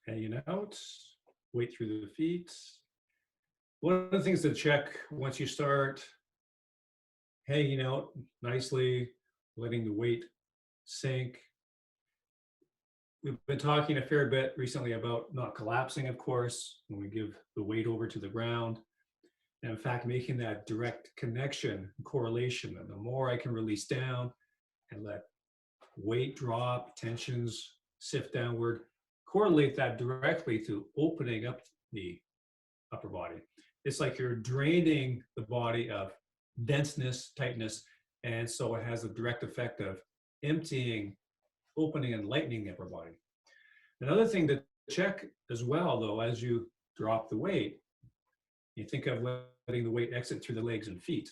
hanging out, weight through the feet. One of the things to check once you start hanging out nicely, letting the weight sink. We've been talking a fair bit recently about not collapsing, of course, when we give the weight over to the ground. And in fact, making that direct connection, correlation, and the more I can release down and let weight drop, tensions sift downward, correlate that directly to opening up the upper body. It's like you're draining the body of denseness, tightness, and so it has a direct effect of emptying, opening, and lightening the upper body. Another thing to check as well, though, as you drop the weight, you think of letting the weight exit through the legs and feet.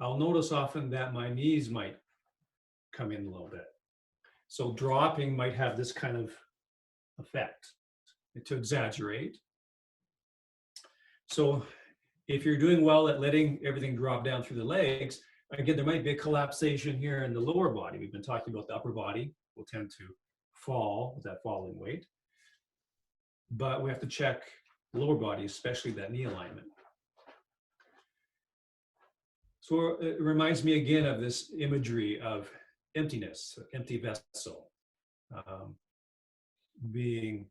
I'll notice often that my knees might come in a little bit. So dropping might have this kind of effect, to exaggerate. So if you're doing well at letting everything drop down through the legs, again, there might be a collapsation here in the lower body. We've been talking about the upper body will tend to fall with that falling weight. But we have to check the lower body, especially that knee alignment. So it reminds me again of this imagery of emptiness, empty vessel, being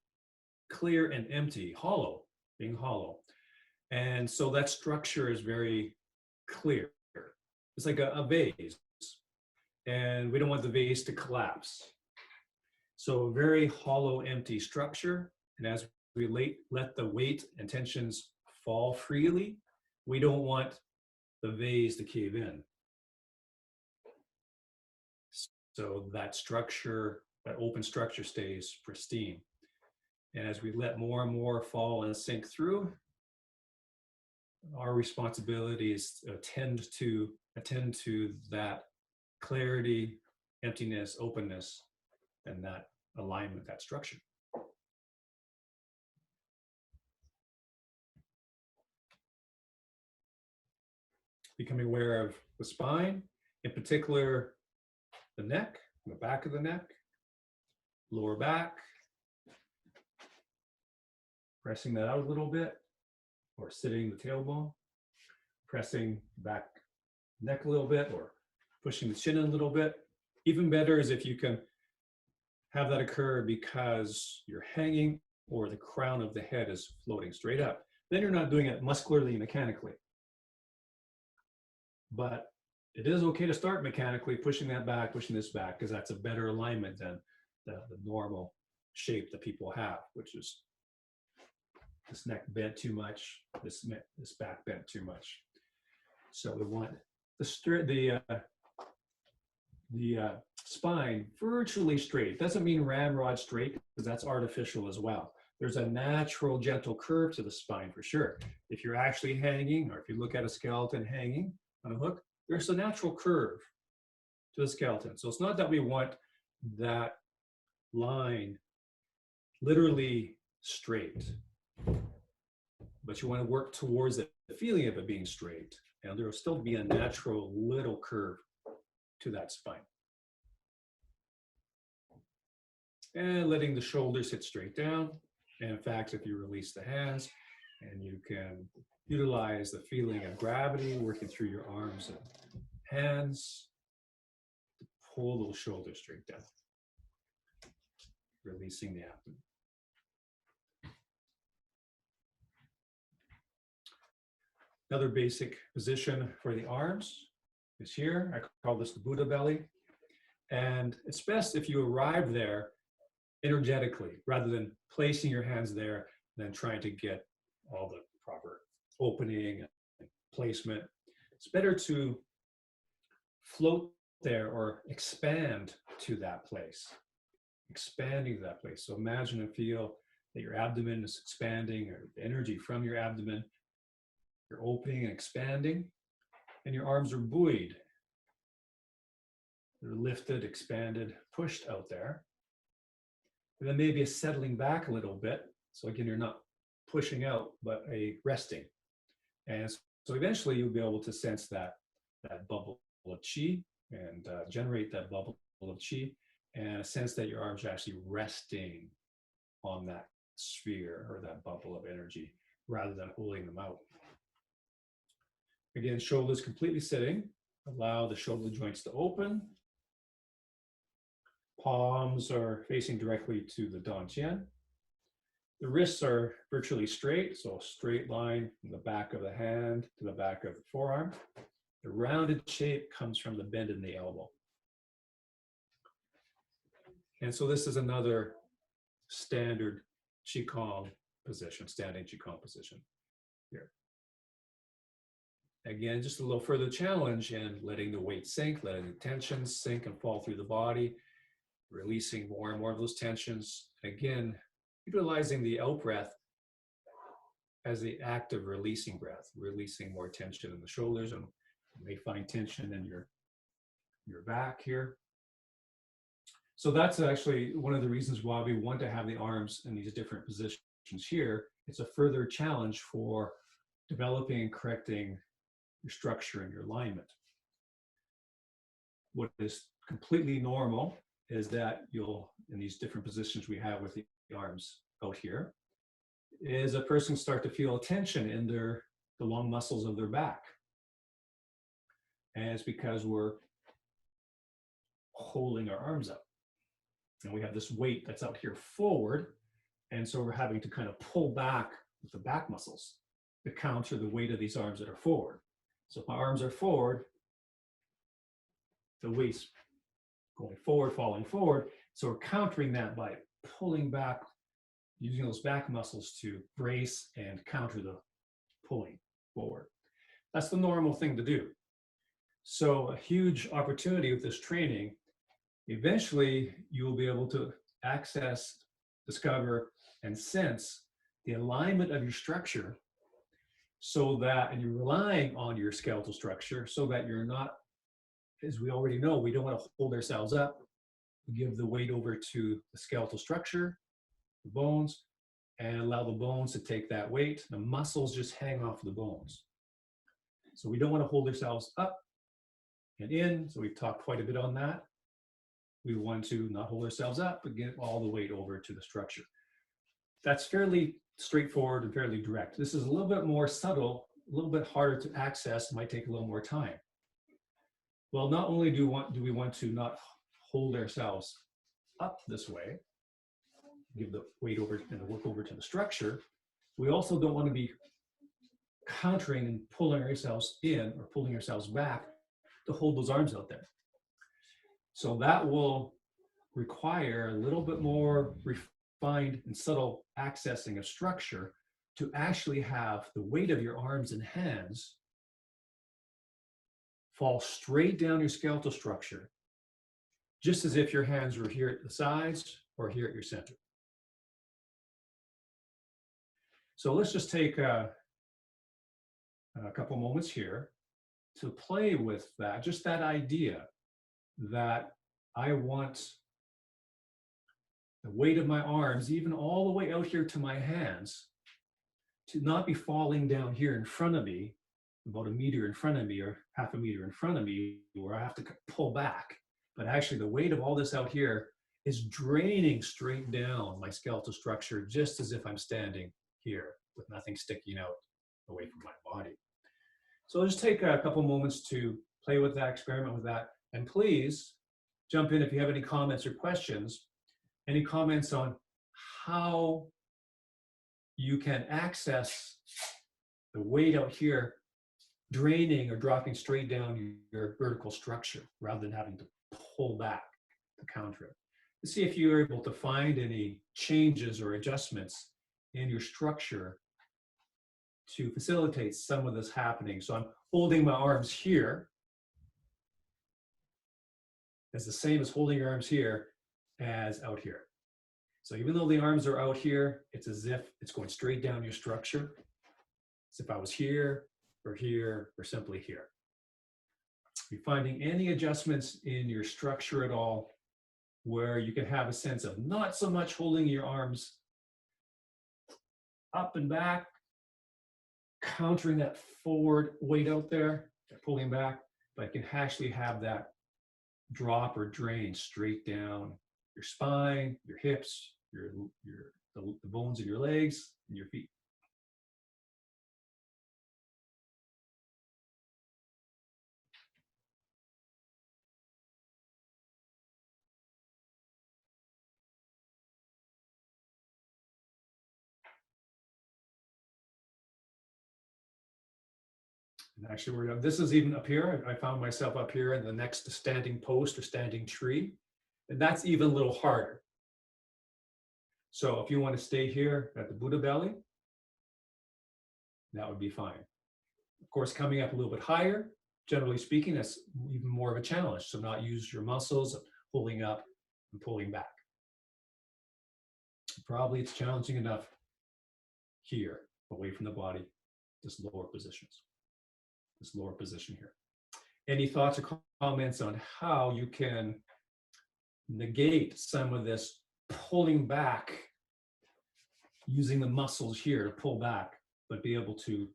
clear and empty, hollow, being hollow. And so that structure is very clear. It's like a vase, and we don't want the vase to collapse. So a very hollow, empty structure. And as we let the weight and tensions fall freely, we don't want the vase to cave in. So that structure, that open structure stays pristine. And as we let more and more fall and sink through, our responsibility is to attend to that clarity, emptiness, openness, and that alignment, that structure. Becoming aware of the spine, in particular, the neck, the back of the neck, lower back, pressing that out a little bit, or sitting the tailbone, pressing back neck a little bit, or pushing the chin in a little bit. Even better is if you can have that occur because you're hanging or the crown of the head is floating straight up. Then you're not doing it muscularly, mechanically. But it is okay to start mechanically, pushing that back, pushing this back, because that's a better alignment than the normal shape that people have, which is this neck bent too much, this back bent too much. So we want the spine virtually straight. Doesn't mean ramrod straight, because that's artificial as well. There's a natural, gentle curve to the spine for sure. If you're actually hanging, or if you look at a skeleton hanging on a hook, there's a natural curve to the skeleton. So it's not that we want that line literally straight, but you want to work towards the feeling of it being straight. And there will still be a natural little curve to that spine. And letting the shoulders sit straight down. And in fact, if you release the hands, and you can utilize the feeling of gravity working through your arms and hands to pull those shoulders straight down, releasing the abdomen. Another basic position for the arms is here. I call this the Buddha belly. And it's best if you arrive there energetically, rather than placing your hands there and then trying to get all the proper opening and placement. It's better to float there or expand to that place, expanding to that place. So imagine and feel that your abdomen is expanding, or the energy from your abdomen, you're opening and expanding, and your arms are buoyed. They're lifted, expanded, pushed out there. And then maybe a settling back a little bit. So again, you're not pushing out, but a resting. And so eventually you'll be able to sense that bubble of chi and generate that bubble of chi, and a sense that your arms are actually resting on that sphere or that bubble of energy rather than holding them out. Again, shoulders completely sitting. Allow the shoulder joints to open. Palms are facing directly to the dantian. The wrists are virtually straight, so a straight line from the back of the hand to the back of the forearm. The rounded shape comes from the bend in the elbow. And so this is another standard Qigong position, standing Qigong position here. Again, just a little further challenge in letting the weight sink, letting the tensions sink and fall through the body, releasing more and more of those tensions. And again, utilizing the out breath as the act of releasing breath, releasing more tension in the shoulders, and you may find tension in your back here. So that's actually one of the reasons why we want to have the arms in these different positions here. It's a further challenge for developing and correcting your structure and your alignment. What is completely normal is that you'll, in these different positions we have with the arms out here, is a person start to feel a tension in the long muscles of their back. And it's because we're holding our arms up. And we have this weight that's out here forward. And so we're having to kind of pull back with the back muscles to counter the weight of these arms that are forward. So if my arms are forward, the weight's going forward, falling forward. So we're countering that by pulling back, using those back muscles to brace and counter the pulling forward. That's the normal thing to do. So a huge opportunity with this training, eventually you will be able to access, discover, and sense the alignment of your structure so that, and you're relying on your skeletal structure so that you're not, as we already know, we don't want to hold ourselves up. We give the weight over to the skeletal structure, the bones, and allow the bones to take that weight. The muscles just hang off the bones. So we don't want to hold ourselves up and in. So we've talked quite a bit on that. We want to not hold ourselves up, but get all the weight over to the structure. That's fairly straightforward and fairly direct. This is a little bit more subtle, a little bit harder to access, might take a little more time. Well, not only do we want to not hold ourselves up this way, give the weight over and the work over to the structure, we also don't want to be countering and pulling ourselves in or pulling ourselves back to hold those arms out there. So that will require a little bit more refined and subtle accessing of structure to actually have the weight of your arms and hands fall straight down your skeletal structure, just as if your hands were here at the sides or here at your center. So let's just take a couple moments here to play with that, just that idea that I want the weight of my arms, even all the way out here to my hands, to not be falling down here in front of me, about a meter in front of me or half a meter in front of me, where I have to pull back. But actually the weight of all this out here is draining straight down my skeletal structure, just as if I'm standing here with nothing sticking out away from my body. So I'll just take a couple moments to play with that, experiment with that. And please jump in if you have any comments or questions, any comments on how you can access the weight out here draining or dropping straight down your vertical structure rather than having to pull back to counter it. To see if you're able to find any changes or adjustments in your structure to facilitate some of this happening. So I'm holding my arms here. It's the same as holding your arms here as out here. So even though the arms are out here, it's as if it's going straight down your structure. As if I was here, or simply here. Are you finding any adjustments in your structure at all where you can have a sense of not so much holding your arms up and back, countering that forward weight out there, pulling back, but you can actually have that drop or drain straight down your spine, your hips, the bones of your legs and your feet. And actually, this is even up here. I found myself up here in the next standing post or standing tree. And that's even a little harder. So if you want to stay here at the Buddha belly, that would be fine. Of course, coming up a little bit higher, generally speaking, that's even more of a challenge. So not use your muscles of pulling up and pulling back. Probably it's challenging enough here, away from the body, this lower positions, this lower position here. Any thoughts or comments on how you can negate some of this pulling back, using the muscles here to pull back, but be able to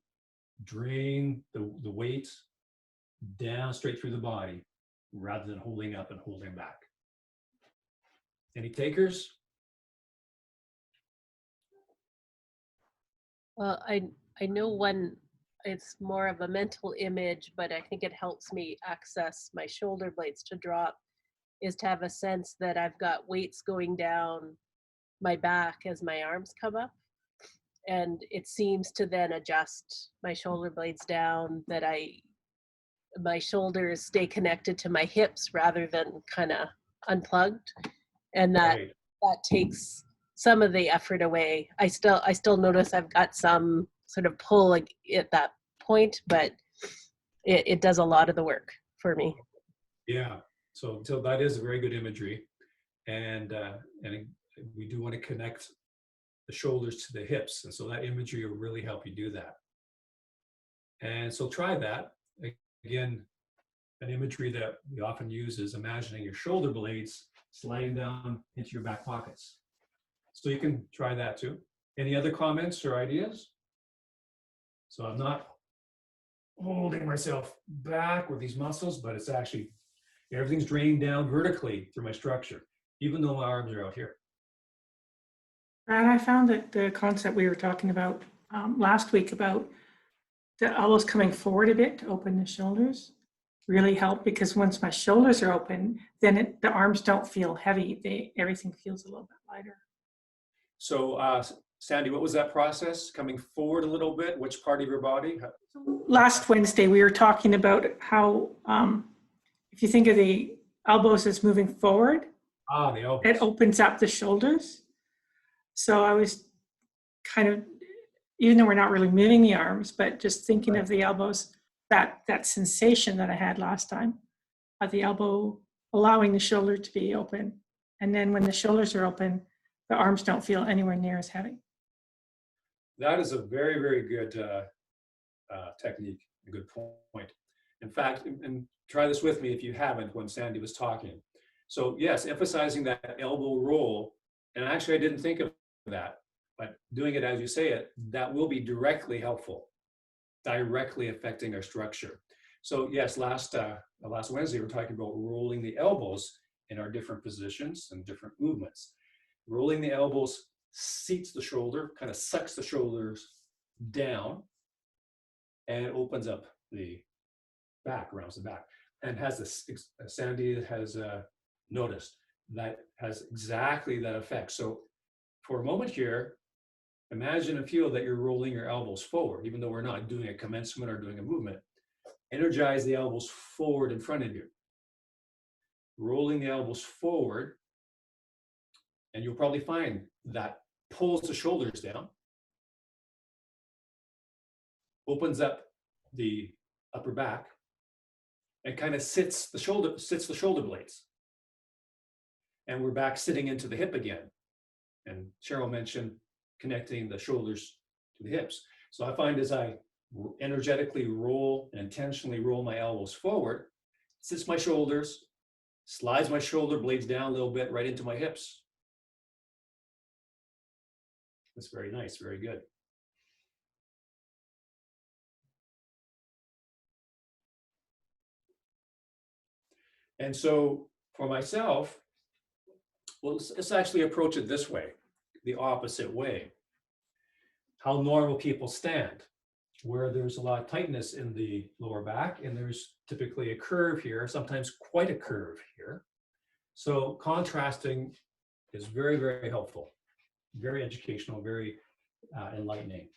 drain the weight down straight through the body rather than holding up and holding back? Any takers? Well, I know one, it's more of a mental image, but I think it helps me access my shoulder blades to drop, is to have a sense that I've got weights going down my back as my arms come up. And it seems to then adjust my shoulder blades down, that my shoulders stay connected to my hips rather than kind of unplugged. And that Right. that takes some of the effort away. I still notice I've got some sort of pull like at that point, but it does a lot of the work for me. Yeah. So that is a very good imagery, and we do want to connect the shoulders to the hips, and so that imagery will really help you do that. And so try that again. An imagery that we often use is imagining your shoulder blades sliding down into your back pockets. So you can try that too. Any other comments or ideas? So I'm not holding myself back with these muscles, but it's actually, everything's draining down vertically through my structure, even though my arms are out here. Brad, I found that the concept we were talking about last week about the elbows coming forward a bit to open the shoulders really helped, because once my shoulders are open, then the arms don't feel heavy. Everything feels a little bit lighter. So Sandy, what was that process? Coming forward a little bit, which part of your body? Last Wednesday, we were talking about how if you think of the elbows as moving forward, The elbows. it opens up the shoulders. So I was kind of, even though we're not really moving the arms, but just thinking of the elbows, that sensation that I had last time of the elbow allowing the shoulder to be open. And then when the shoulders are open, the arms don't feel anywhere near as heavy. That is a very, very good technique, a good point. In fact, and try this with me if you haven't when Sandy was talking. So yes, emphasizing that elbow roll, and actually I didn't think of that, but doing it as you say it, that will be directly helpful, directly affecting our structure. So yes, last Wednesday, we were talking about rolling the elbows in our different positions and different movements. Rolling the elbows seats the shoulder, kind of sucks the shoulders down, and it opens up the back, rounds the back, and has this, Sandy has noticed, that has exactly that effect. So for a moment here, imagine and feel that you're rolling your elbows forward, even though we're not doing a commencement or doing a movement. Energize the elbows forward in front of you. Rolling the elbows forward, and you'll probably find that pulls the shoulders down, opens up the upper back, and kind of sits the shoulder blades. And we're back sitting into the hip again. And Cheryl mentioned connecting the shoulders to the hips. So I find as I energetically roll and intentionally roll my elbows forward, sits my shoulders, slides my shoulder blades down a little bit right into my hips. That's very nice, very good. And so for myself, well, let's actually approach it this way. the opposite way. How normal people stand, where there's a lot of tightness in the lower back, and there's typically a curve here, sometimes quite a curve here. So contrasting is very, very helpful, very educational, very enlightening.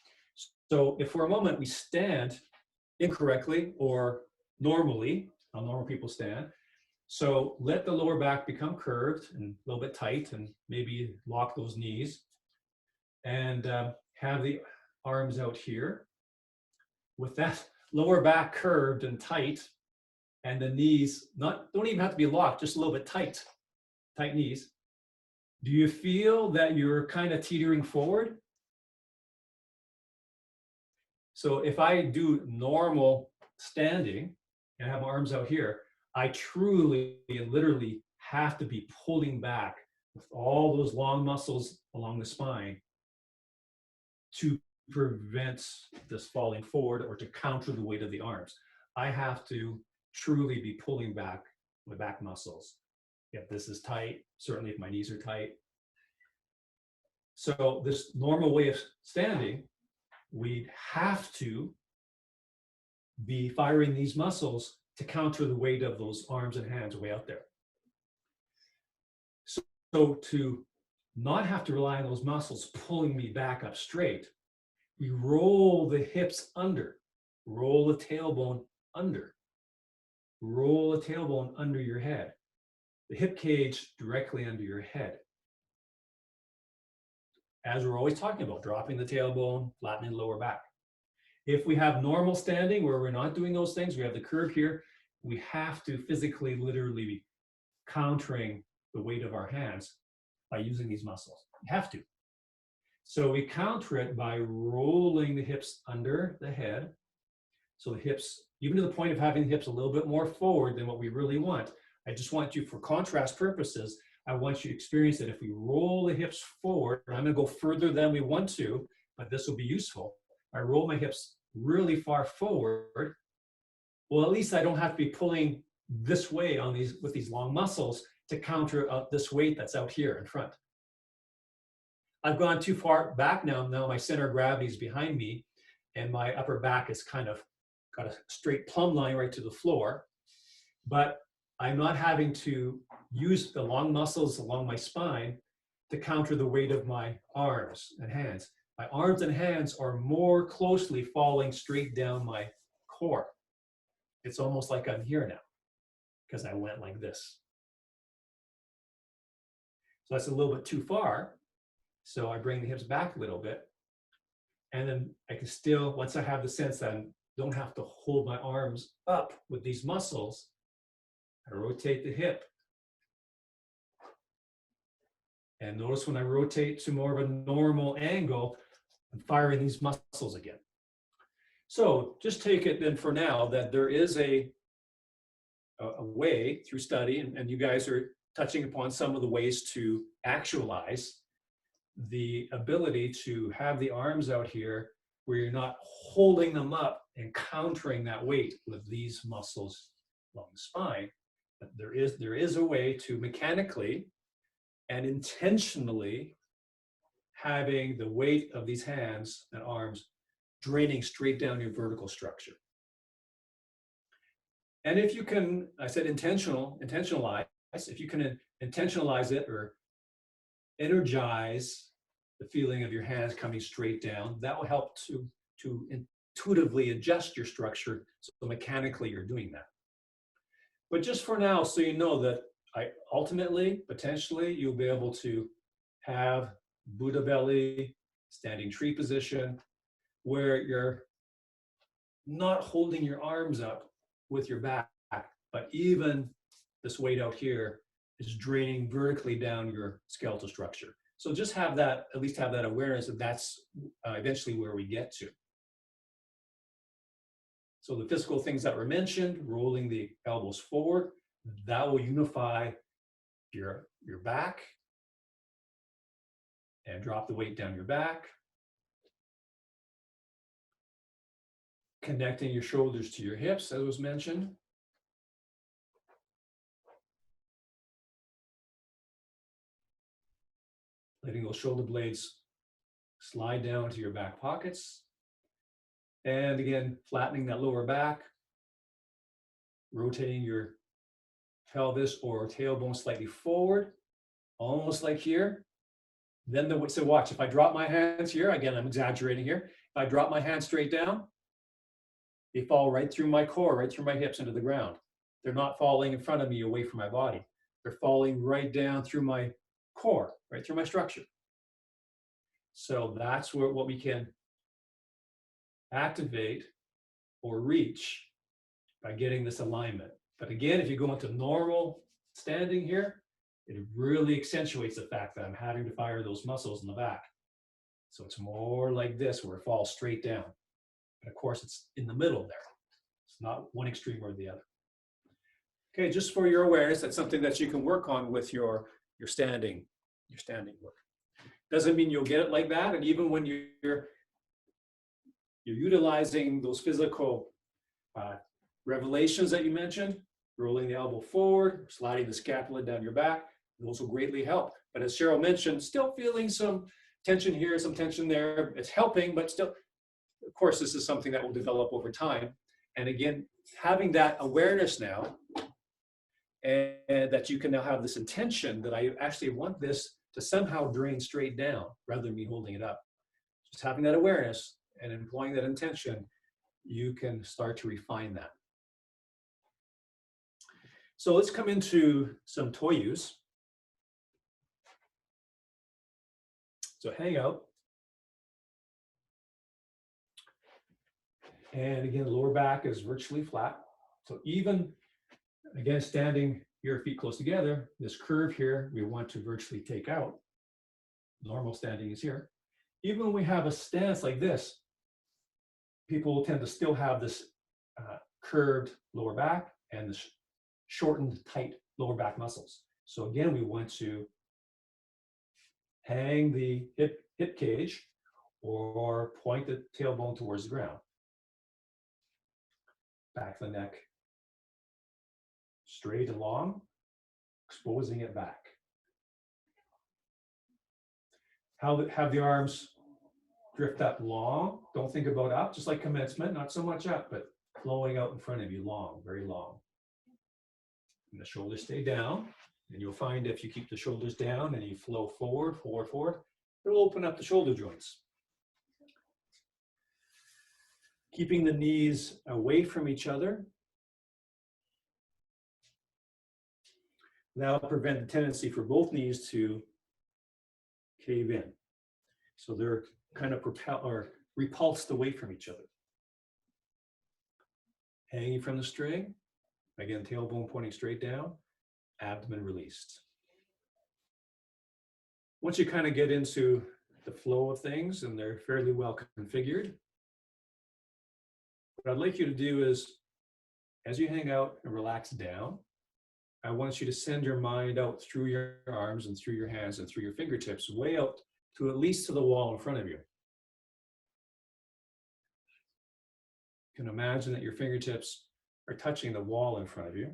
So if for a moment we stand incorrectly or normally, how normal people stand, so let the lower back become curved and a little bit tight, and maybe lock those knees, and have the arms out here. With that lower back curved and tight, and the knees don't even have to be locked, just a little bit tight knees. Do you feel that you're kind of teetering forward? So if I do normal standing and have my arms out here, I truly and literally have to be pulling back with all those long muscles along the spine to prevent this falling forward or to counter the weight of the arms. I have to truly be pulling back my back muscles. If this is tight, certainly if my knees are tight. So this normal way of standing, we'd have to be firing these muscles to counter the weight of those arms and hands way out there. So to not have to rely on those muscles pulling me back up straight, we roll the hips under, roll the tailbone under, roll the tailbone under your head, the hip cage directly under your head. As we're always talking about, dropping the tailbone, flattening the lower back. If we have normal standing where we're not doing those things, we have the curve here, we have to physically, literally be countering the weight of our hands by using these muscles. We have to. So we counter it by rolling the hips under the head. So the hips, even to the point of having the hips a little bit more forward than what we really want. I just want you, for contrast purposes, I want you to experience that if we roll the hips forward, and I'm going to go further than we want to, but this will be useful. I roll my hips really far forward. Well, at least I don't have to be pulling this way on these with these long muscles to counter this weight that's out here in front. I've gone too far back now. Now my center of gravity is behind me, and my upper back is kind of got a straight plumb line right to the floor. But I'm not having to use the long muscles along my spine to counter the weight of my arms and hands. My arms and hands are more closely falling straight down my core. It's almost like I'm here now because I went like this. So that's a little bit too far. So I bring the hips back a little bit. And then I can still, once I have the sense that I don't have to hold my arms up with these muscles, I rotate the hip. And notice when I rotate to more of a normal angle, I'm firing these muscles again. So just take it then for now that there is a way through study, and you guys are touching upon some of the ways to actualize the ability to have the arms out here where you're not holding them up and countering that weight with these muscles along the spine. But there is a way to mechanically and intentionally having the weight of these hands and arms draining straight down your vertical structure. And if you can, I said intentionalize, if you can intentionalize it or energize the feeling of your hands coming straight down, that will help to intuitively adjust your structure so mechanically you're doing that. But just for now, so you know that ultimately, potentially, you'll be able to have Buddha belly, standing tree position, where you're not holding your arms up with your back, but even this weight out here is draining vertically down your skeletal structure. So just have that, at least have that awareness that that's eventually where we get to. So the physical things that were mentioned, rolling the elbows forward, that will unify your back and drop the weight down your back. Connecting your shoulders to your hips, as was mentioned. letting those shoulder blades slide down to your back pockets. And again, flattening that lower back, rotating your pelvis or tailbone slightly forward, almost like here. Then so watch, if I drop my hands here, again, I'm exaggerating here. If I drop my hands straight down, they fall right through my core, right through my hips into the ground. They're not falling in front of me away from my body. They're falling right down through my core, right through my structure. So that's what we can activate or reach by getting this alignment. But again, if you go into normal standing here, it really accentuates the fact that I'm having to fire those muscles in the back. So it's more like this, where it falls straight down. And of course, it's in the middle there. It's not one extreme or the other. Okay, just for your awareness, that's something that you can work on with your standing work. Doesn't mean you'll get it like that. And even when you're utilizing those physical revelations that you mentioned, rolling the elbow forward, sliding the scapula down your back, those will greatly help. But as Cheryl mentioned, still feeling some tension here, some tension there. It's helping, but still, of course, this is something that will develop over time. And again, having that awareness now, and that you can now have this intention that I actually want this to somehow drain straight down rather than me holding it up. Just having that awareness and employing that intention, you can start to refine that. So let's come into some toy use. So hang out. And again, lower back is virtually flat. So even, again, standing your feet close together, this curve here, we want to virtually take out. Normal standing is here. Even when we have a stance like this, people will tend to still have this curved lower back and the shortened, tight lower back muscles. So again, we want to hang the hip cage or point the tailbone towards the ground. Back of the neck straight and long, exposing it back. Have the arms drift up long. Don't think about up, just like commencement, not so much up, but flowing out in front of you, long, very long. And the shoulders stay down. And you'll find if you keep the shoulders down and you flow forward, it'll open up the shoulder joints. Keeping the knees away from each other. That'll prevent the tendency for both knees to cave in. So they're kind of repulsed away from each other. Hanging from the string. Again, tailbone pointing straight down, abdomen released. Once you kind of get into the flow of things and they're fairly well configured, what I'd like you to do is, as you hang out and relax down, I want you to send your mind out through your arms and through your hands and through your fingertips, way out to at least to the wall in front of you. You can imagine that your fingertips are touching the wall in front of you.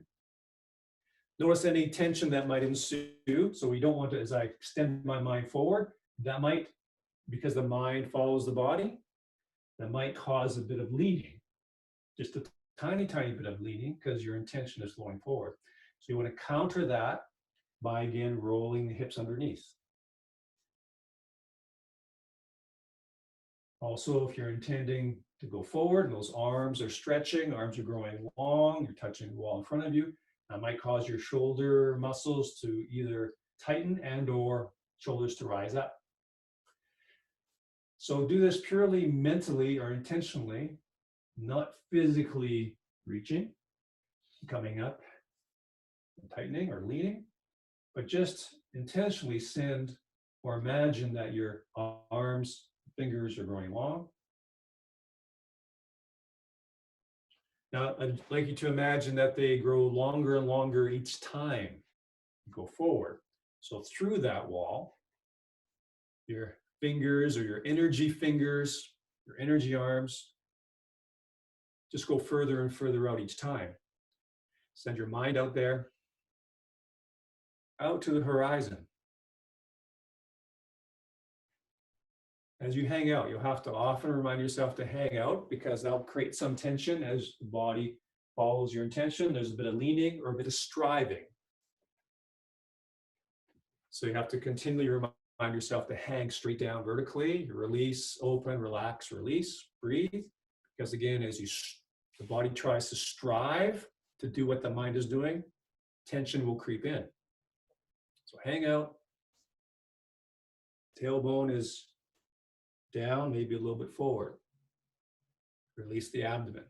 Notice any tension that might ensue. So we don't want to, as I extend my mind forward, that might, because the mind follows the body, that might cause a bit of leaning. Just a tiny, tiny bit of leaning because your intention is flowing forward. So you want to counter that by, again, rolling the hips underneath. Also, if you're intending to go forward and those arms are stretching, arms are growing long, you're touching the wall in front of you, that might cause your shoulder muscles to either tighten and or shoulders to rise up. So do this purely mentally or intentionally, not physically reaching, coming up, and tightening or leaning, but just intentionally send or imagine that your arms, fingers are growing long. Now, I'd like you to imagine that they grow longer and longer each time you go forward. So through that wall, your fingers or your energy fingers, your energy arms, just go further and further out each time. Send your mind out there, out to the horizon. As you hang out, you'll have to often remind yourself to hang out because that'll create some tension as the body follows your intention. There's a bit of leaning or a bit of striving. So you have to continually remind yourself to hang straight down vertically, release, open, relax, release, breathe. Because again, as the body tries to strive to do what the mind is doing, tension will creep in. So hang out. Tailbone is down, maybe a little bit forward. Release the abdomen.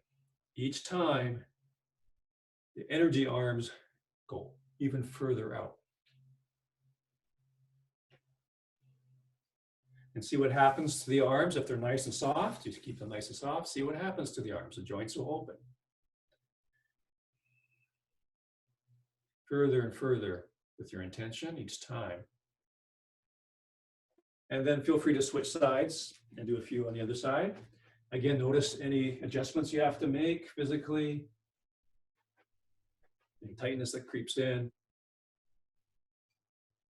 Each time, the energy arms go even further out. And see what happens to the arms if they're nice and soft. Just keep them nice and soft. See what happens to the arms. The joints will open. Further and further with your intention each time. And then feel free to switch sides and do a few on the other side. Again, notice any adjustments you have to make physically. Any tightness that creeps in.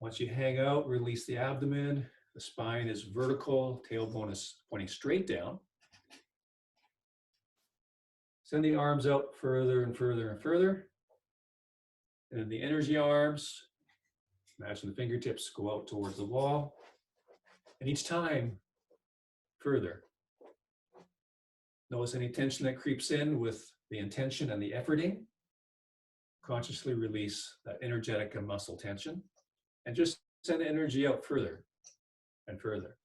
Once you hang out, release the abdomen. The spine is vertical, tailbone is pointing straight down. Send the arms out further and further and further. And then the energy arms, imagine the fingertips go out towards the wall. And each time, further. Notice any tension that creeps in with the intention and the efforting. Consciously release that energetic and muscle tension. And just send the energy out further and further.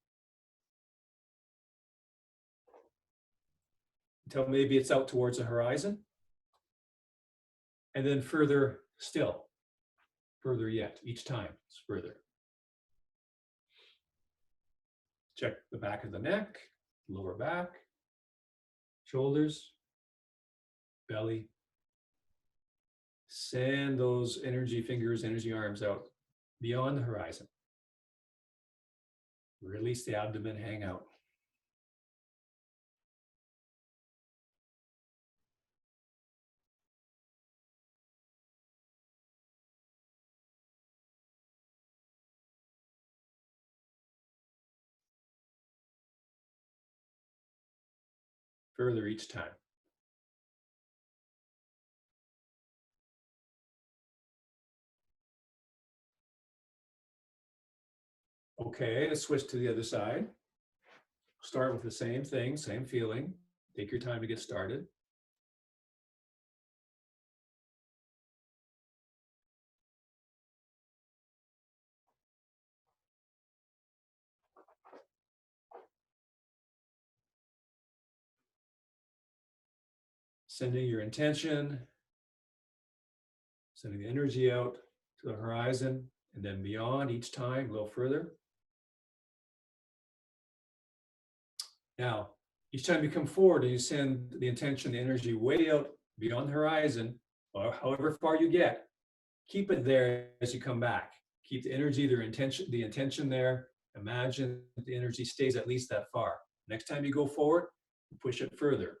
Until maybe it's out towards the horizon. And then further still. Further yet. Each time it's further. Check the back of the neck, lower back, shoulders, belly. Send those energy fingers, energy arms out beyond the horizon. Release the abdomen, hang out. Further each time. Okay, let's switch to the other side. Start with the same thing, same feeling. Take your time to get started. Sending your intention, sending the energy out to the horizon and then beyond each time, a little further. Now, each time you come forward and you send the intention, the energy way out beyond the horizon, or however far you get, keep it there as you come back. Keep the energy, the intention there. Imagine that the energy stays at least that far. Next time you go forward, push it further.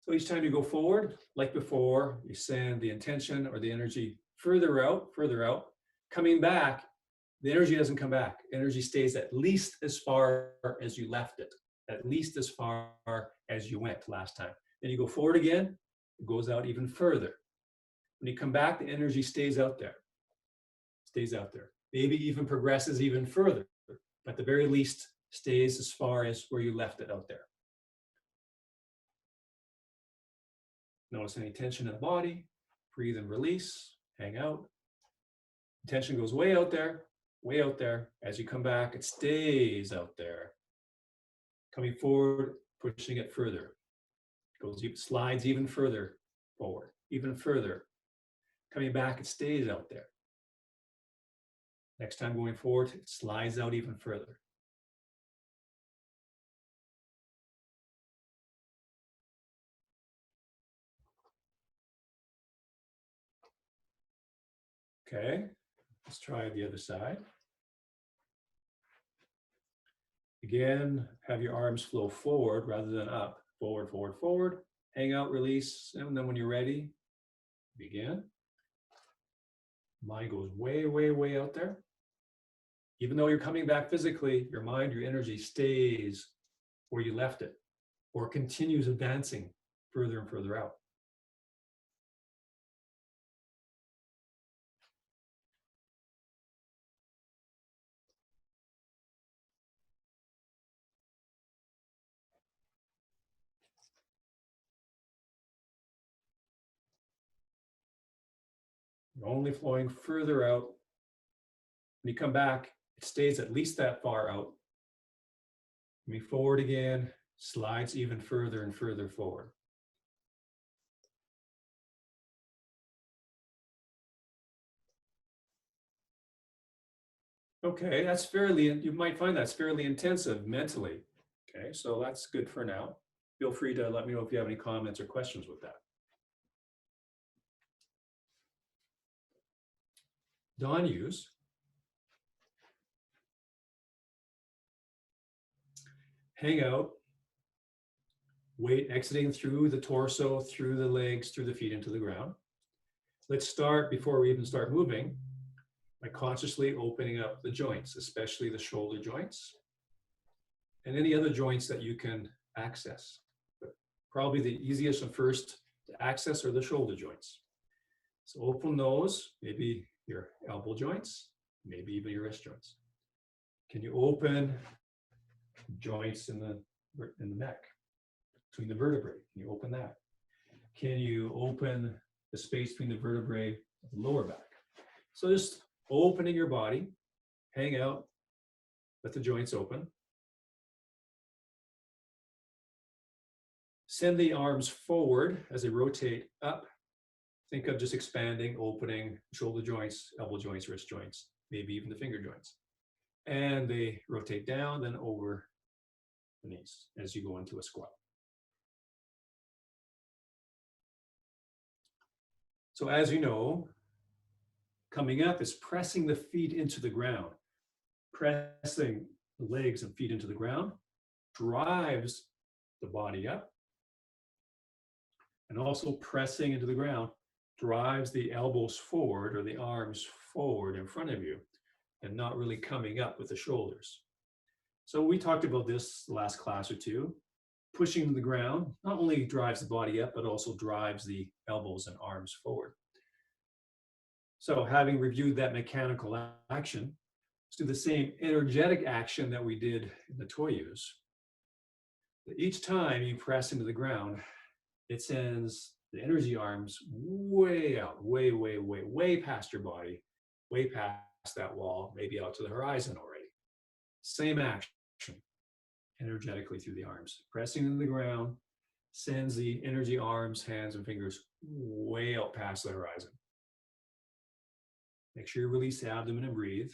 So each time you go forward, like before, you send the intention or the energy further out. Coming back, the energy doesn't come back. Energy stays at least as far as you left it, at least as far as you went last time. Then you go forward again, it goes out even further. When you come back, the energy stays out there. Maybe even progresses even further, but at the very least stays as far as where you left it out there. Notice any tension in the body, breathe and release, hang out. Tension goes way out there. As you come back, it stays out there. Coming forward, pushing it further. Slides even further forward, even further. Coming back, it stays out there. Next time going forward, it slides out even further. Okay, let's try the other side. Again, have your arms flow forward rather than up. Forward. Hang out, release, and then when you're ready, begin. Mind goes way out there. Even though you're coming back physically, your mind, your energy stays where you left it or continues advancing further and further out. You're only flowing further out. When you come back, it stays at least that far out. Coming forward again, slides even further and further forward. Okay, that's fairly, you might find that's fairly intensive mentally. Okay, so that's good for now. Feel free to let me know if you have any comments or questions with that. Dawn use. Hang out. Weight exiting through the torso, through the legs, through the feet into the ground. Let's start, before we even start moving, by consciously opening up the joints, especially the shoulder joints and any other joints that you can access. But probably the easiest and first to access are the shoulder joints. So open those, maybe your elbow joints, maybe even your wrist joints. Can you open joints in the neck, between the vertebrae? Can you open that? Can you open the space between the vertebrae of the lower back? So just opening your body, hang out, let the joints open. Send the arms forward as they rotate up. Think of just expanding, opening shoulder joints, elbow joints, wrist joints, maybe even the finger joints. And they rotate down, then over the knees as you go into a squat. So as you know, coming up is pressing the feet into the ground. Pressing the legs and feet into the ground drives the body up. And also pressing into the ground drives the elbows forward or the arms forward in front of you and not really coming up with the shoulders. So we talked about this last class or two. Pushing to the ground not only drives the body up, but also drives the elbows and arms forward. So having reviewed that mechanical action, let's do the same energetic action that we did in the toy use. Each time you press into the ground, it sends the energy arms way out, way past your body, way past that wall, maybe out to the horizon already. Same action, energetically through the arms. Pressing into the ground sends the energy arms, hands, and fingers way out past the horizon. Make sure you release the abdomen and breathe.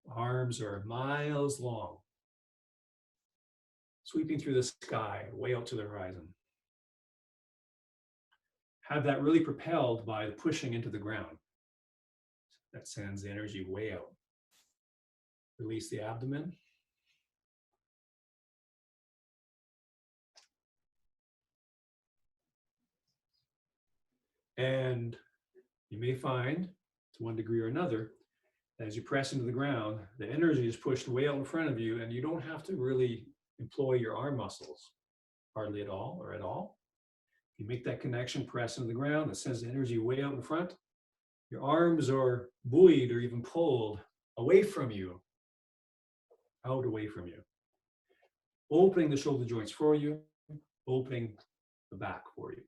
Arms are miles long, sweeping through the sky, way out to the horizon. Have that really propelled by the pushing into the ground. That sends the energy way out. Release the abdomen. And you may find, to one degree or another, that as you press into the ground, the energy is pushed way out in front of you, and you don't have to really employ your arm muscles, hardly at all or at all. If you make that connection, press into the ground, it sends the energy way out in front. Your arms are buoyed or even pulled away from you, out away from you. Opening the shoulder joints for you, opening the back for you.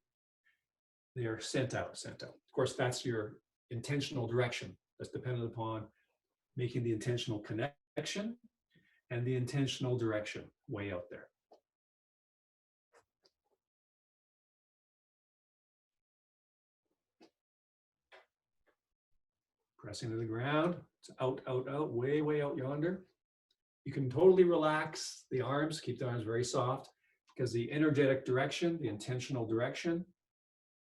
They are sent out, sent out. Of course, that's your intentional direction. That's dependent upon making the intentional connection and the intentional direction way out there. Pressing to the ground, it's out, out, out, way out yonder. You can totally relax the arms, keep the arms very soft, because the energetic direction, the intentional direction,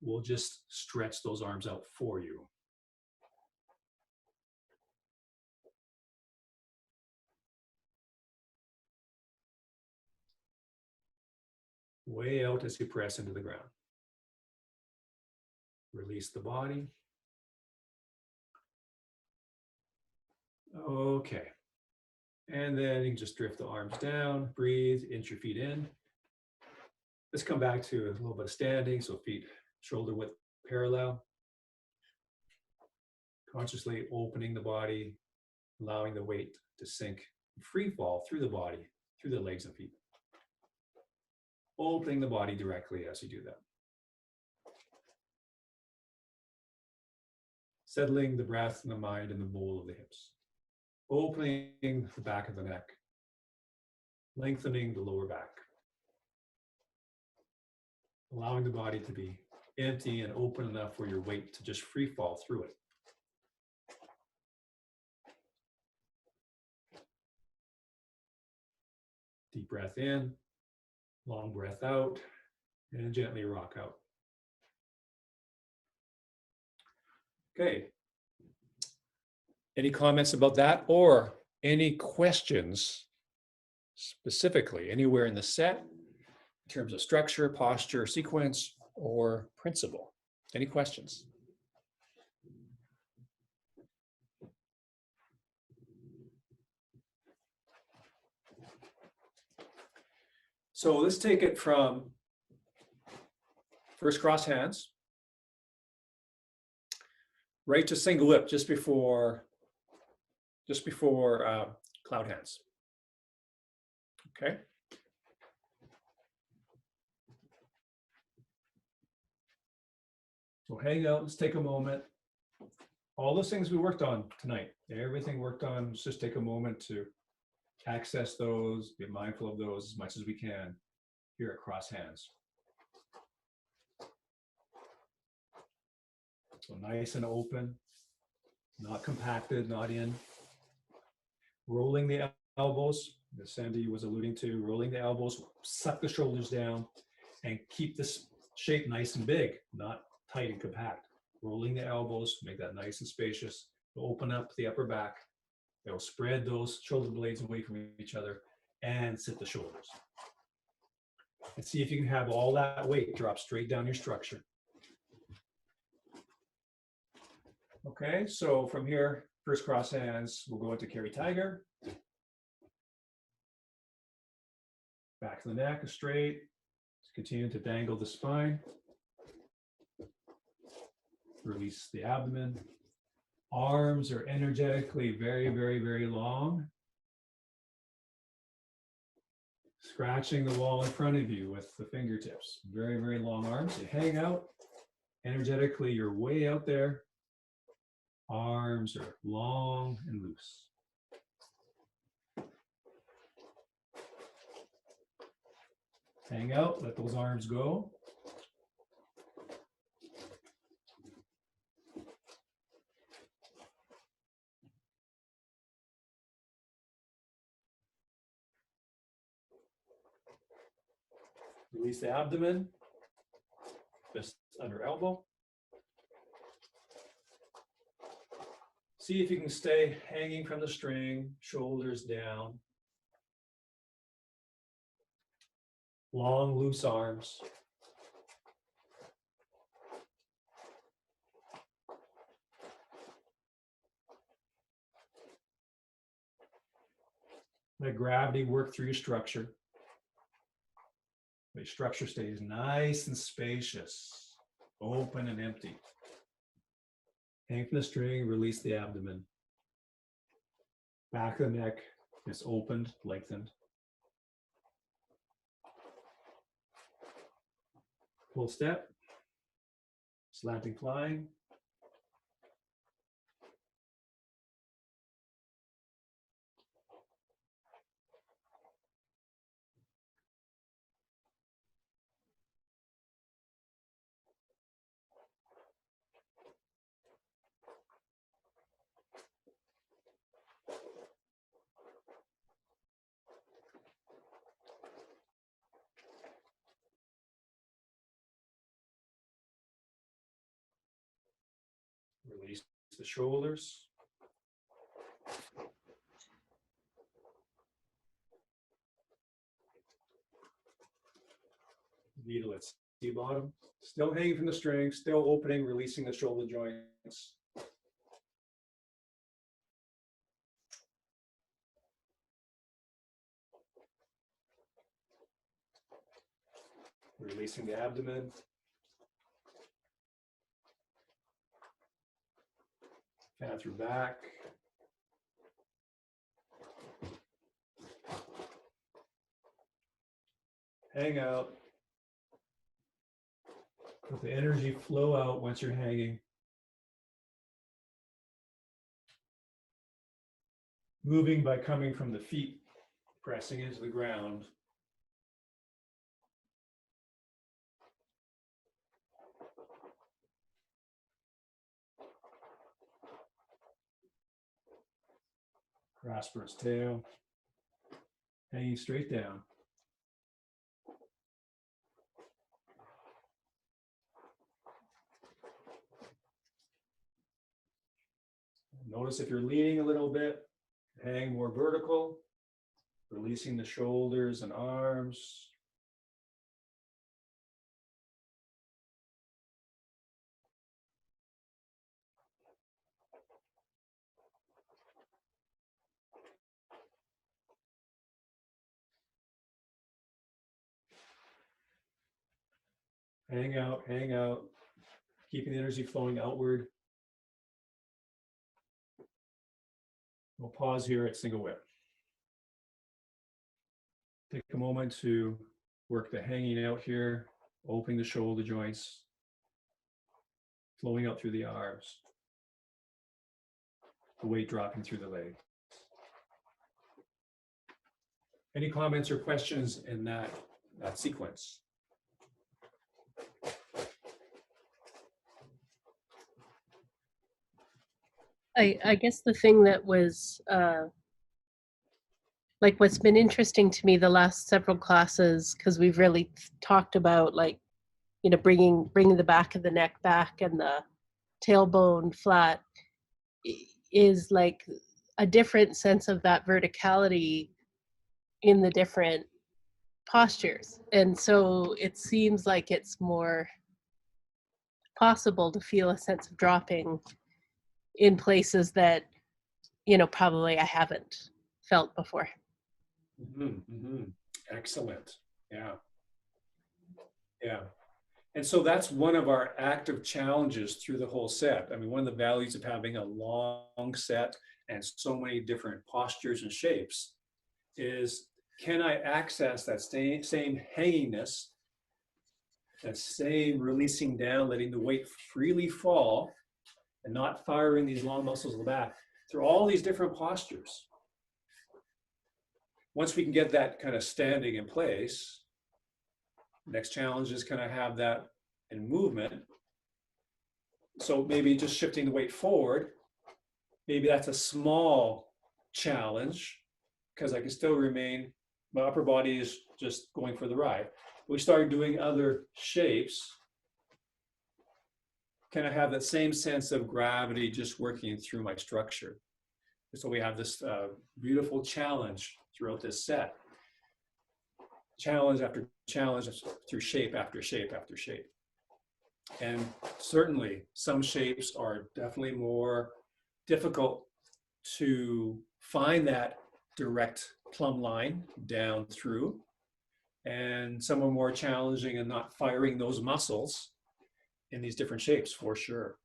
will just stretch those arms out for you. Way out as you press into the ground. Release the body. Okay. And then you can just drift the arms down, breathe, inch your feet in. Let's come back to a little bit of standing. So feet shoulder width parallel. Consciously opening the body, allowing the weight to sink, free fall through the body, through the legs and feet. Opening the body directly as you do that. Settling the breath and the mind in the bowl of the hips. Opening the back of the neck. Lengthening the lower back. Allowing the body to be empty and open enough for your weight to just free fall through it. Deep breath in, long breath out, and gently rock out. Okay. Any comments about that or any questions specifically anywhere in the set in terms of structure, posture, sequence, or principle? Any questions? So let's take it from first cross hands, right to single whip just before cloud hands. Okay. So hang out, let's take a moment. All those things we worked on tonight, everything worked on, let's just take a moment to access those, be mindful of those as much as we can here at cross hands. So nice and open, not compacted, not in. Rolling the elbows, as Sandy was alluding to, rolling the elbows, suck the shoulders down, and keep this shape nice and big, not tight and compact. Rolling the elbows, make that nice and spacious. Open up the upper back. They'll spread those shoulder blades away from each other and sit the shoulders. And see if you can have all that weight drop straight down your structure. Okay, so from here, first cross hands, we'll go into carry tiger. Back of the neck is straight. Continue to dangle the spine. Release the abdomen. Arms are energetically very, very, very long. Scratching the wall in front of you with the fingertips. Very, very long arms. You hang out. Energetically, you're way out there. Arms are long and loose. Hang out, let those arms go. Release the abdomen, fist under elbow. See if you can stay hanging from the string, shoulders down. Long, loose arms. Let gravity work through your structure. Your structure stays nice and spacious, open and empty. Hang from the string, release the abdomen. Back of the neck is opened, lengthened. Full step, slanting flying. Release the shoulders. Needle at C-bottom. Still hanging from the string, still opening, releasing the shoulder joints. Releasing the abdomen. Fan through back. Hang out. Let the energy flow out once you're hanging. Moving by coming from the feet, pressing into the ground. Grasper's tail, hanging straight down. Notice if you're leaning a little bit, hang more vertical, releasing the shoulders and arms. Hang out, keeping the energy flowing outward. We'll pause here at single whip. Take a moment to work the hanging out here, opening the shoulder joints, flowing out through the arms, the weight dropping through the leg. Any comments or questions in that sequence? I guess the thing that was like what's been interesting to me the last several classes, because we've really talked about like, you know, bringing the back of the neck back and the tailbone flat, is like a different sense of that verticality in the different postures. And so it seems like it's more possible to feel a sense of dropping in places that, you know, probably I haven't felt before. Excellent. Yeah. Yeah. And so that's one of our active challenges through the whole set. I mean, one of the values of having a long set and so many different postures and shapes is, can I access that same hangingness, that same releasing down, letting the weight freely fall and not firing these long muscles in the back through all these different postures. Once we can get that kind of standing in place, next challenge is, can I have that in movement? So maybe just shifting the weight forward, maybe that's a small challenge because I can still remain, my upper body is just going for the ride. We start doing other shapes. Can I have that same sense of gravity just working through my structure? So we have this beautiful challenge throughout this set. Challenge after challenge through shape after shape after shape. And certainly some shapes are definitely more difficult to find that direct plumb line down through. And some are more challenging and not firing those muscles in these different shapes for sure.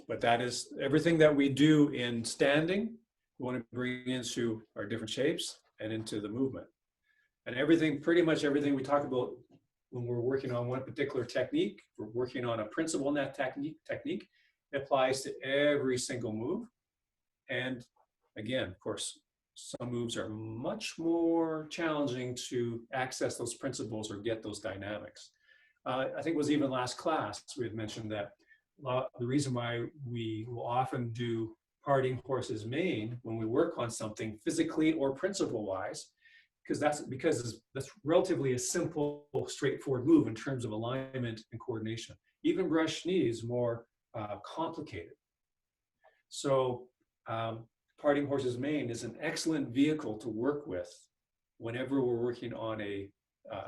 But that is everything that we do in standing, we want to bring into our different shapes and into the movement. And everything, pretty much everything we talk about when we're working on one particular technique, we're working on a principle in that technique, it applies to every single move. And again, of course, some moves are much more challenging to access those principles or get those dynamics. I think it was even last class, we had mentioned that the reason why we will often do parting horse's mane when we work on something physically or principle-wise, because that's relatively a simple, straightforward move in terms of alignment and coordination. Even brush knee is more complicated. So parting horse's mane is an excellent vehicle to work with whenever we're working on a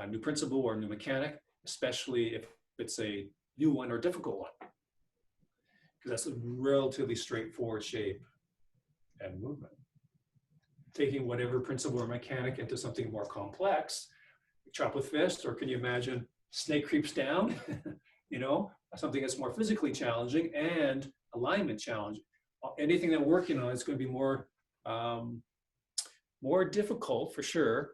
new principle or a new mechanic, especially if it's a new one or difficult one, because that's a relatively straightforward shape and movement. Taking whatever principle or mechanic into something more complex, chop with fist, or can you imagine snake creeps down? You know, something that's more physically challenging and alignment challenging. Anything that we're working on is going to be more difficult for sure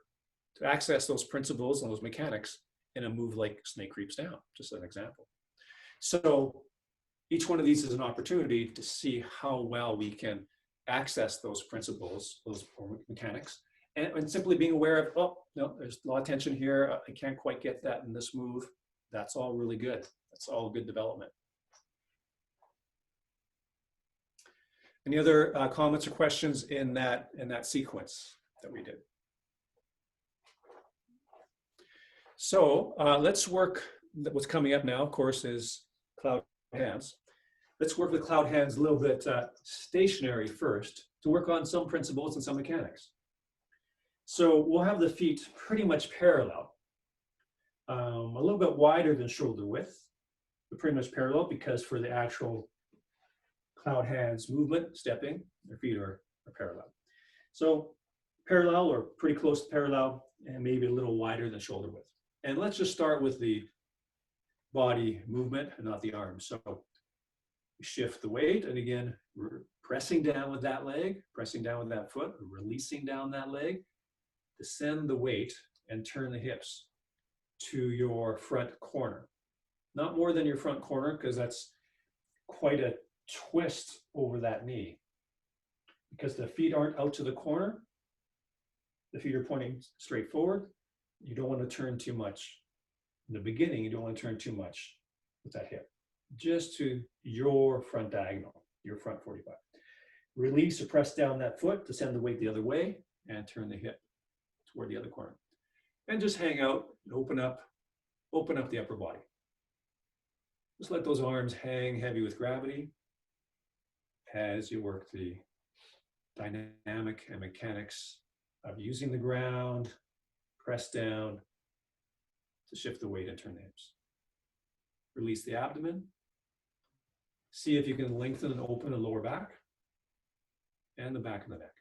to access those principles and those mechanics in a move like snake creeps down, just an example. So each one of these is an opportunity to see how well we can access those principles, those mechanics, and simply being aware of, oh, no, there's a lot of tension here. I can't quite get that in this move. That's all really good. That's all good development. Any other comments or questions in that sequence that we did? So let's work. What's coming up now, of course, is cloud hands. Let's work with cloud hands a little bit stationary first to work on some principles and some mechanics. So we'll have the feet pretty much parallel, a little bit wider than shoulder width, but pretty much parallel, because for the actual cloud hands movement, stepping, their feet are parallel. So parallel or pretty close to parallel, and maybe a little wider than shoulder width. And let's just start with the body movement and not the arms. So we shift the weight, and again, we're pressing down with that leg, pressing down with that foot, releasing down that leg, descend the weight and turn the hips to your front corner. Not more than your front corner, because that's quite a twist over that knee. Because the feet aren't out to the corner, the feet are pointing straight forward. You don't want to turn too much. In the beginning, you don't want to turn too much with that hip. Just to your front diagonal, your front 45. Release or press down that foot to send the weight the other way and turn the hip toward the other corner. And just hang out and open up the upper body. Just let those arms hang heavy with gravity as you work the dynamic and mechanics of using the ground, press down to shift the weight and turn the hips. Release the abdomen. See if you can lengthen and open the lower back and the back of the neck.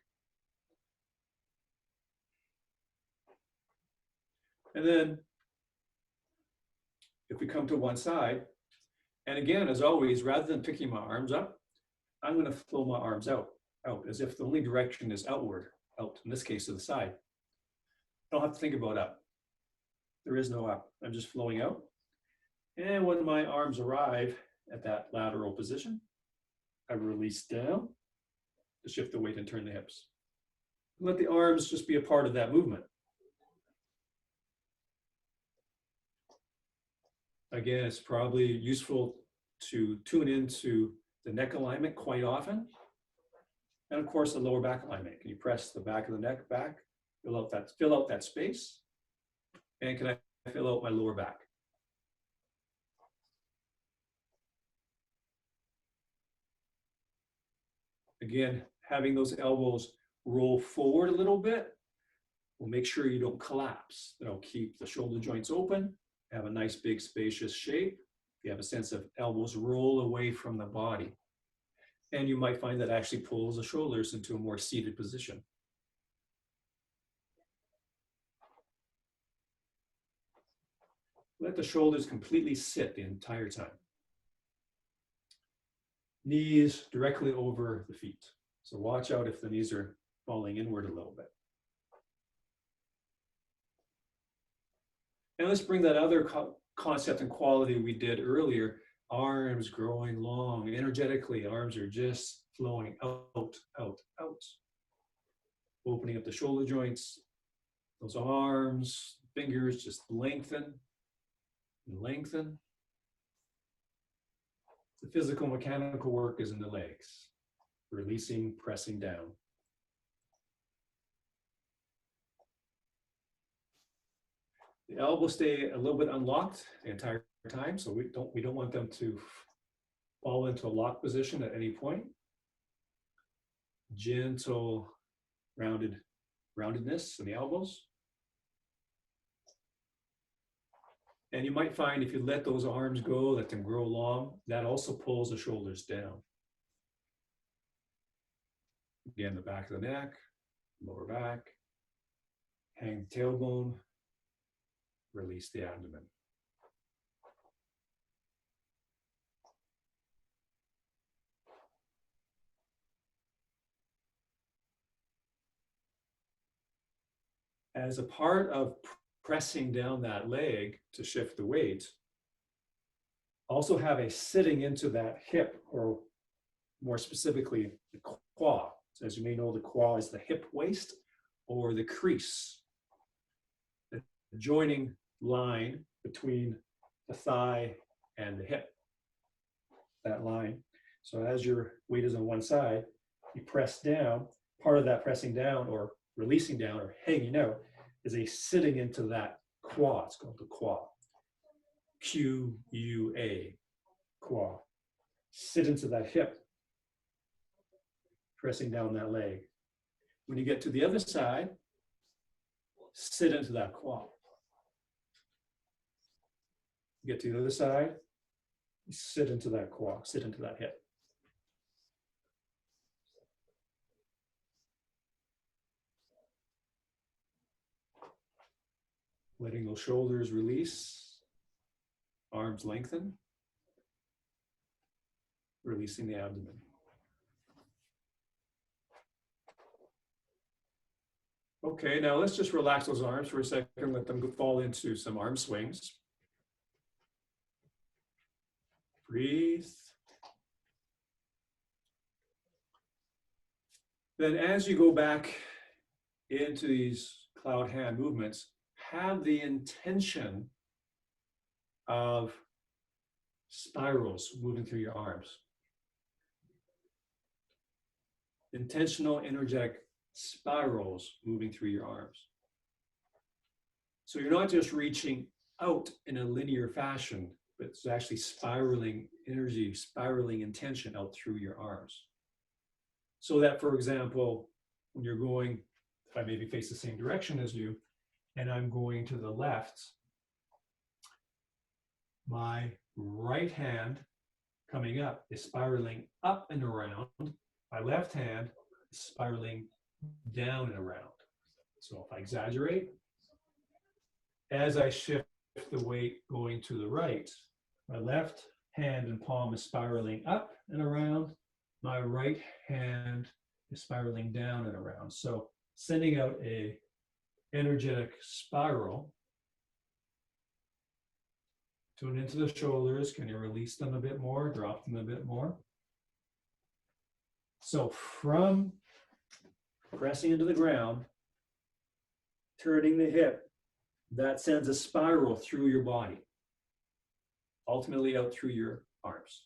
And then if we come to one side, and again, as always, rather than picking my arms up, I'm going to flow my arms out as if the only direction is outward, out, in this case to the side. I don't have to think about up. There is no up. I'm just flowing out. And when my arms arrive at that lateral position, I release down to shift the weight and turn the hips. Let the arms just be a part of that movement. Again, it's probably useful to tune into the neck alignment quite often. And of course, the lower back alignment. Can you press the back of the neck back, fill out that space? And can I fill out my lower back? Again, having those elbows roll forward a little bit will make sure you don't collapse. It'll keep the shoulder joints open, have a nice big spacious shape. You have a sense of elbows roll away from the body. And you might find that actually pulls the shoulders into a more seated position. Let the shoulders completely sit the entire time. Knees directly over the feet. So watch out if the knees are falling inward a little bit. And let's bring that other concept and quality we did earlier, arms growing long, energetically, arms are just flowing out, out, out. Opening up the shoulder joints, those arms, fingers just lengthen and lengthen. The physical mechanical work is in the legs, releasing, pressing down. The elbows stay a little bit unlocked the entire time, so we don't want them to fall into a lock position at any point. Gentle roundedness in the elbows. And you might find if you let those arms go, let them grow long, that also pulls the shoulders down. Again, the back of the neck, lower back, hang the tailbone, release the abdomen. As a part of pressing down that leg to shift the weight, also have a sitting into that hip, or more specifically, the quad. So as you may know, the quad is the hip waist or the crease, the joining line between the thigh and the hip, that line. So as your weight is on one side, you press down. Part of that pressing down or releasing down or hanging out is a sitting into that quad. It's called the quad. Q-U-A, quad. Sit into that hip, pressing down that leg. When you get to the other side, sit into that quad. Get to the other side, sit into that quad, sit into that hip. Letting those shoulders release, arms lengthen, releasing the abdomen. Okay, now let's just relax those arms for a second, let them fall into some arm swings. Breathe. Then as you go back into these cloud hand movements, have the intention of spirals moving through your arms. Intentional, energetic spirals moving through your arms. So you're not just reaching out in a linear fashion, but it's actually spiraling energy, spiraling intention out through your arms. So that, for example, when you're going, if I maybe face the same direction as you, and I'm going to the left, my right hand coming up is spiraling up and around. My left hand is spiraling down and around. So if I exaggerate, as I shift the weight going to the right, my left hand and palm is spiraling up and around. My right hand is spiraling down and around. So sending out a energetic spiral. Tune into the shoulders. Can you release them a bit more? Drop them a bit more. So from pressing into the ground, turning the hip, that sends a spiral through your body, ultimately out through your arms.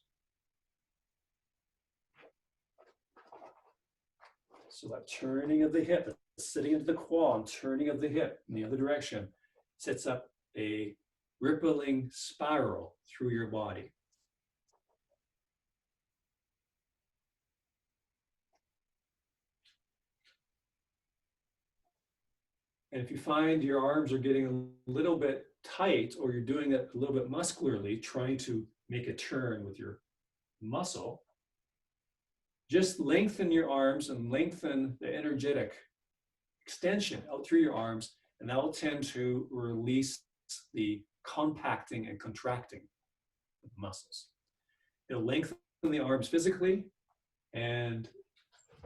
So that turning of the hip, sitting into the quad, turning of the hip in the other direction, sets up a rippling spiral through your body. And if you find your arms are getting a little bit tight, or you're doing it a little bit muscularly, trying to make a turn with your muscle, just lengthen your arms and lengthen the energetic extension out through your arms, and that will tend to release the compacting and contracting of the muscles. It'll lengthen the arms physically, and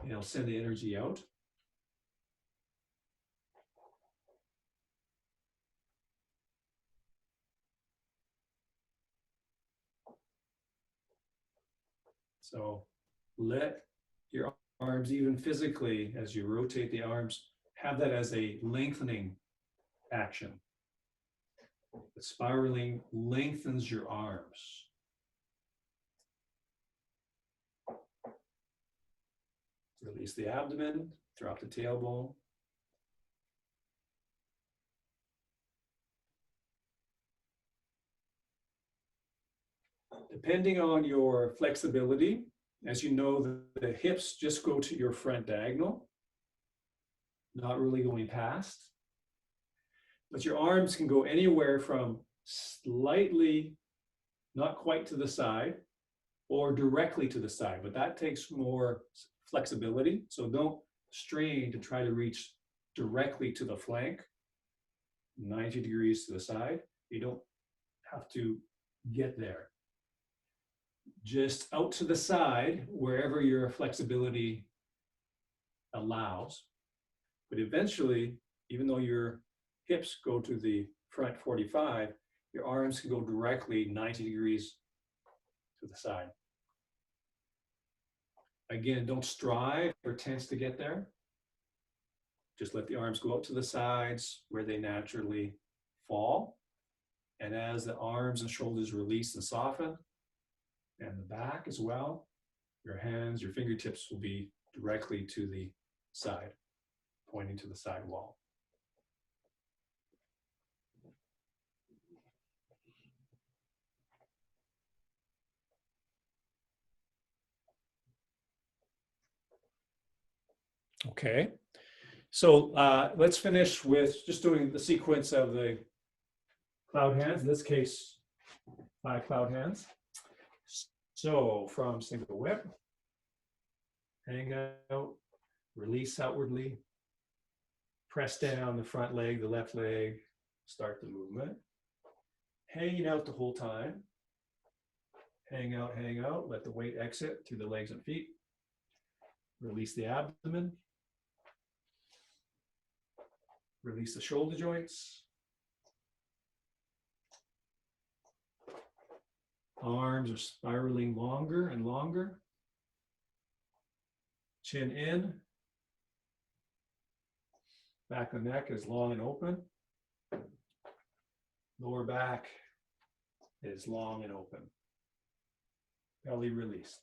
it'll send the energy out. So let your arms, even physically, as you rotate the arms, have that as a lengthening action. The spiraling lengthens your arms. Release the abdomen, drop the tailbone. Depending on your flexibility, as you know, the hips just go to your front diagonal, not really going past. But your arms can go anywhere from slightly, not quite to the side, or directly to the side, but that takes more flexibility. So don't strain to try to reach directly to the flank. 90 degrees to the side. You don't have to get there. Just out to the side, wherever your flexibility allows. But eventually, even though your hips go to the front 45, your arms can go directly 90 degrees to the side. Again, don't strive or tense to get there. Just let the arms go out to the sides where they naturally fall. And as the arms and shoulders release and soften, and the back as well, your hands, your fingertips will be directly to the side, pointing to the side wall. Okay, so let's finish with just doing the sequence of the cloud hands, in this case, 5 cloud hands. So from single whip, hang out, release outwardly, press down the front leg, the left leg, start the movement. Hanging out the whole time. Hang out, let the weight exit through the legs and feet. Release the abdomen. Release the shoulder joints. Arms are spiraling longer and longer. Chin in. Back of the neck is long and open. Lower back is long and open. Belly released.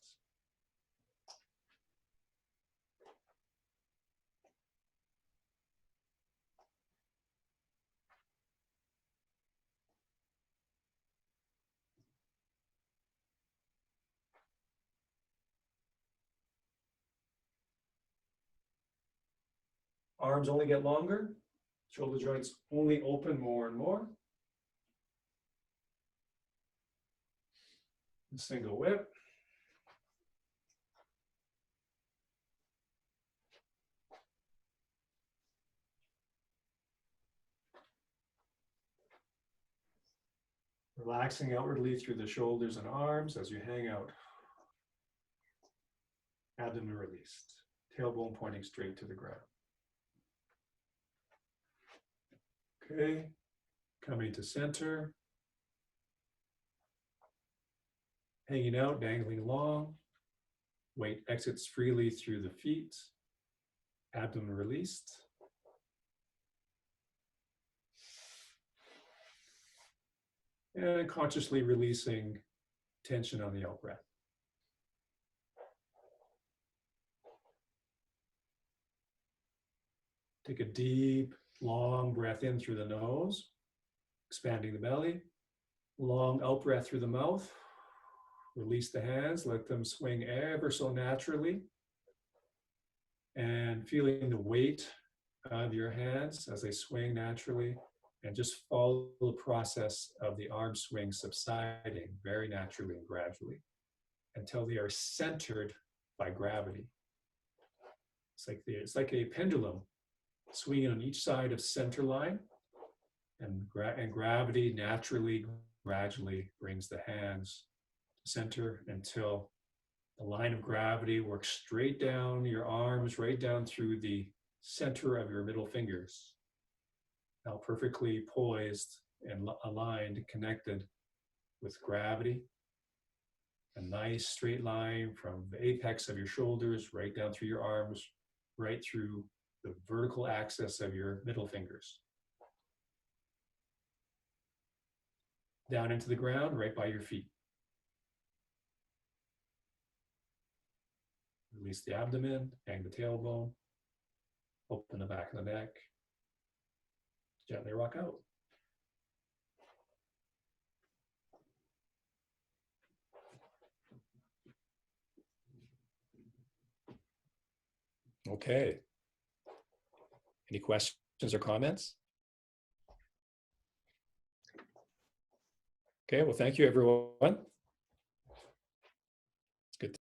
Arms only get longer. Shoulder joints only open more and more. Single whip. Relaxing outwardly through the shoulders and arms as you hang out. Abdomen released. Tailbone pointing straight to the ground. Okay, coming to center. Hanging out, dangling long. Weight exits freely through the feet. Abdomen released. And consciously releasing tension on the out breath. Take a deep, long breath in through the nose, expanding the belly. Long out breath through the mouth. Release the hands, let them swing ever so naturally. And feeling the weight of your hands as they swing naturally. And just follow the process of the arm swing subsiding very naturally and gradually until they are centered by gravity. It's like a pendulum swinging on each side of center line, and gravity naturally, gradually brings the hands to center until the line of gravity works straight down your arms, right down through the center of your middle fingers. Now perfectly poised and aligned, connected with gravity. A nice straight line from the apex of your shoulders, right down through your arms, right through the vertical axis of your middle fingers. Down into the ground, right by your feet. Release the abdomen, hang the tailbone, open the back of the neck. Gently rock out. Okay. Any questions or comments? Okay, well, thank you, everyone.